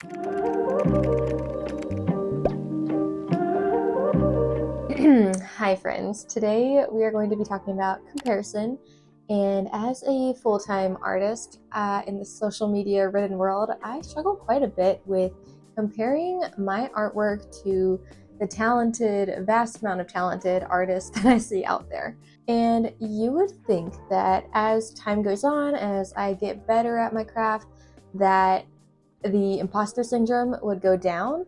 Hi friends, today we are going to be talking about comparison, and as a full-time artist in the social media written world, I struggle quite a bit with comparing my artwork to the vast amount of talented artists that I see out there. And you would think that as time goes on, as I get better at my craft, that the imposter syndrome would go down,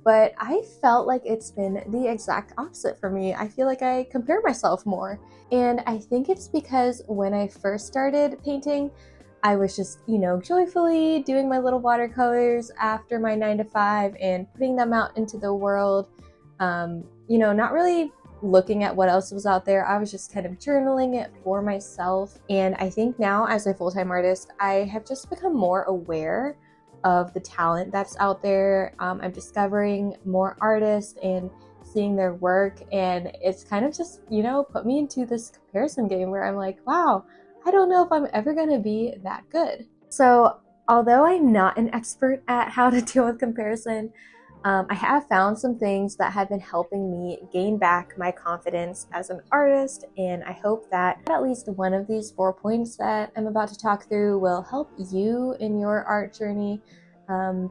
but I felt like it's been the exact opposite for me. I feel like I compare myself more. And I think it's because when I first started painting, I was just, joyfully doing my little watercolors after my 9 to 5 and putting them out into the world. Not really looking at what else was out there. I was just kind of journaling it for myself. And I think now, as a full-time artist, I have just become more aware of the talent that's out there. I'm discovering more artists and seeing their work, and it's kind of just, put me into this comparison game where I'm like, wow, I don't know if I'm ever going to be that good. So although I'm not an expert at how to deal with comparison, I have found some things that have been helping me gain back my confidence as an artist, and I hope that at least one of these 4 points that I'm about to talk through will help you in your art journey,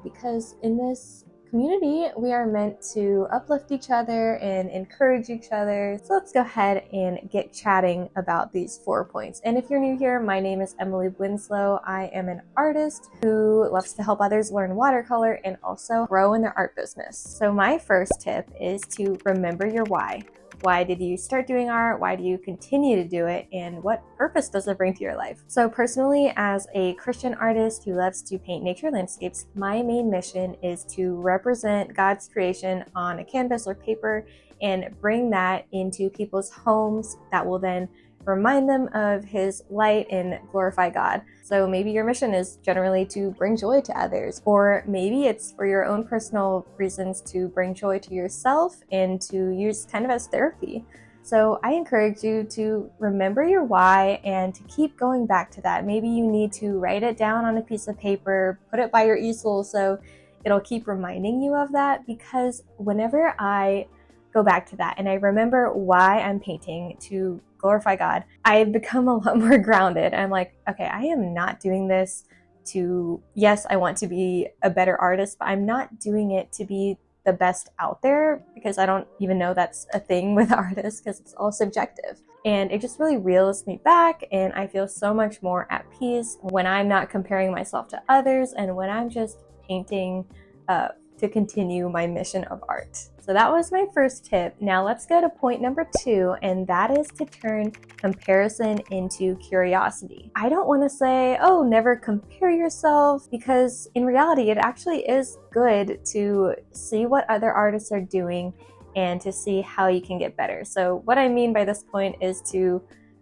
because in this community, we are meant to uplift each other and encourage each other. So let's go ahead and get chatting about these 4 points. And if you're new here, my name is Emily Winslow. I am an artist who loves to help others learn watercolor and also grow in their art business. So my first tip is to remember your why. Why did you start doing art? Why do you continue to do it? And what purpose does it bring to your life? So personally, as a Christian artist who loves to paint nature landscapes, my main mission is to represent God's creation on a canvas or paper and bring that into people's homes that will then remind them of His light and glorify God. So maybe your mission is generally to bring joy to others, or maybe it's for your own personal reasons to bring joy to yourself and to use kind of as therapy. So I encourage you to remember your why and to keep going back to that. Maybe you need to write it down on a piece of paper, put it by your easel so it'll keep reminding you of that, because whenever I go back to that and I remember why I'm painting, to glorify God, I've become a lot more grounded. I'm like, okay, I am not doing this to, yes, I want to be a better artist, but I'm not doing it to be the best out there, because I don't even know that's a thing with artists, because it's all subjective. And it just really reels me back, and I feel so much more at peace when I'm not comparing myself to others and when I'm just painting to continue my mission of art. So that was my first tip. Now let's go to point number 2, and that is to turn comparison into curiosity. I don't want to say, oh, never compare yourself, because in reality, it actually is good to see what other artists are doing and to see how you can get better. So what I mean by this point is to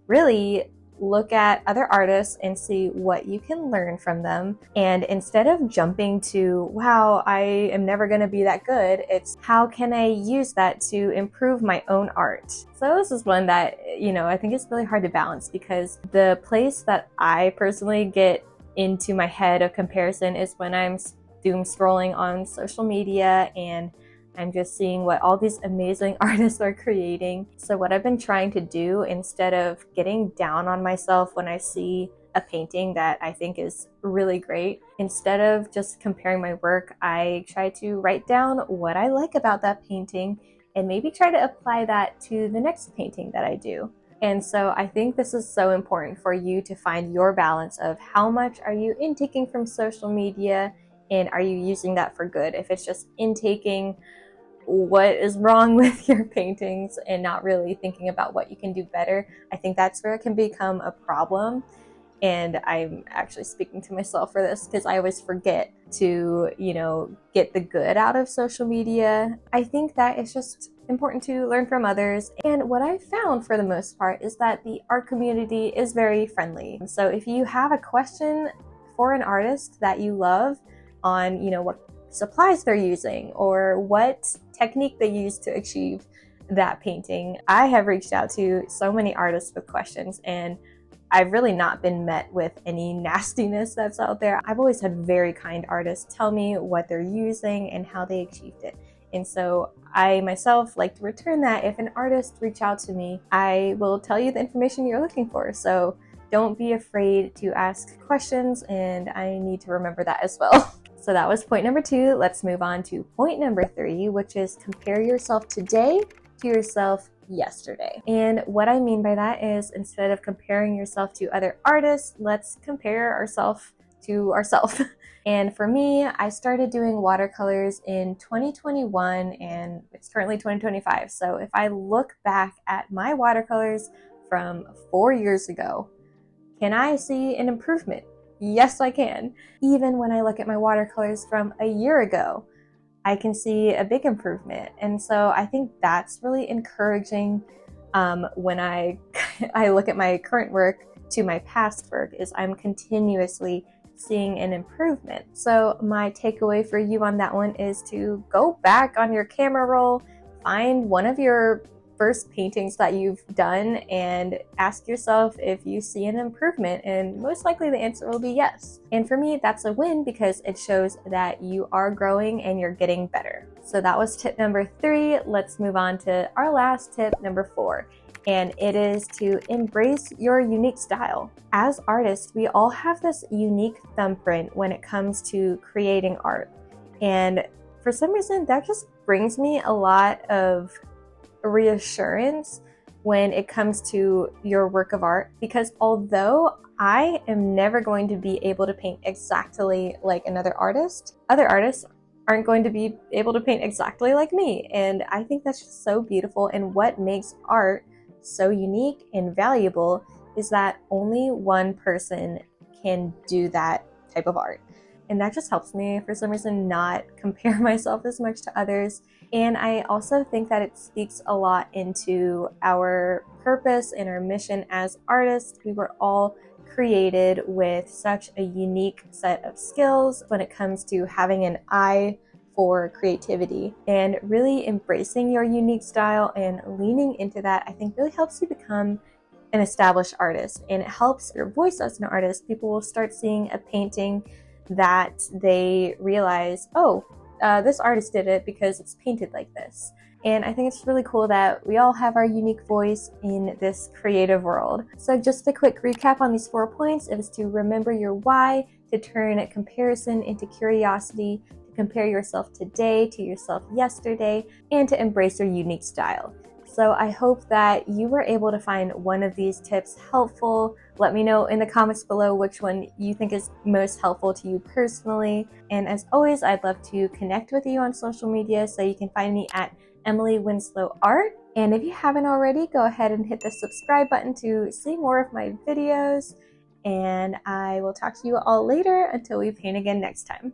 really look at other artists and see what you can learn from them. And instead of jumping to, wow, I am never going to be that good, it's how can I use that to improve my own art? So this is one that, I think is really hard to balance, because the place that I personally get into my head of comparison is when I'm doom scrolling on social media and I'm just seeing what all these amazing artists are creating. So what I've been trying to do, instead of getting down on myself when I see a painting that I think is really great, instead of just comparing my work, I try to write down what I like about that painting and maybe try to apply that to the next painting that I do. And so I think this is so important for you to find your balance of how much are you intaking from social media and are you using that for good. If it's just intaking what is wrong with your paintings and not really thinking about what you can do better, I think that's where it can become a problem. And I'm actually speaking to myself for this, because I always forget to, get the good out of social media. I think that it's just important to learn from others. And what I've found for the most part is that the art community is very friendly. So if you have a question for an artist that you love on, what supplies they're using or what technique they use to achieve that painting, I have reached out to so many artists with questions, and I've really not been met with any nastiness that's out there. I've always had very kind artists tell me what they're using and how they achieved it. And so I myself like to return that. If an artist reach out to me, I will tell you the information you're looking for. So don't be afraid to ask questions, and I need to remember that as well. So that was point number 2. Let's move on to point number 3, which is compare yourself today to yourself yesterday. And what I mean by that is, instead of comparing yourself to other artists, let's compare ourselves to ourselves. And for me, I started doing watercolors in 2021 and it's currently 2025. So if I look back at my watercolors from 4 years ago, can I see an improvement? Yes, I can. Even when I look at my watercolors from a year ago, I can see a big improvement. And so I think that's really encouraging when I look at my current work to my past work, is I'm continuously seeing an improvement. So my takeaway for you on that one is to go back on your camera roll, find one of your first paintings that you've done and ask yourself if you see an improvement, and most likely the answer will be yes. And for me, that's a win because it shows that you are growing and you're getting better. So that was tip number 3. Let's move on to our last tip, number 4. And it is to embrace your unique style. As artists, we all have this unique thumbprint when it comes to creating art. And for some reason, that just brings me a lot of reassurance when it comes to your work of art, because although I am never going to be able to paint exactly like another artist, other artists aren't going to be able to paint exactly like me. And I think that's just so beautiful. And what makes art so unique and valuable is that only one person can do that type of art. And that just helps me, for some reason, not compare myself as much to others. And I also think that it speaks a lot into our purpose and our mission as artists. We were all created with such a unique set of skills when it comes to having an eye for creativity, and really embracing your unique style and leaning into that, I think really helps you become an established artist, and it helps your voice as an artist. People will start seeing a painting that they realize, oh, this artist did it because it's painted like this. And I think it's really cool that we all have our unique voice in this creative world. So just a quick recap on these 4 points. It was to remember your why, to turn comparison into curiosity, to compare yourself today to yourself yesterday, and to embrace your unique style. So I hope that you were able to find one of these tips helpful. Let me know in the comments below which one you think is most helpful to you personally. And as always, I'd love to connect with you on social media, so you can find me at Emily Winslow Art. And if you haven't already, go ahead and hit the subscribe button to see more of my videos. And I will talk to you all later until we paint again next time.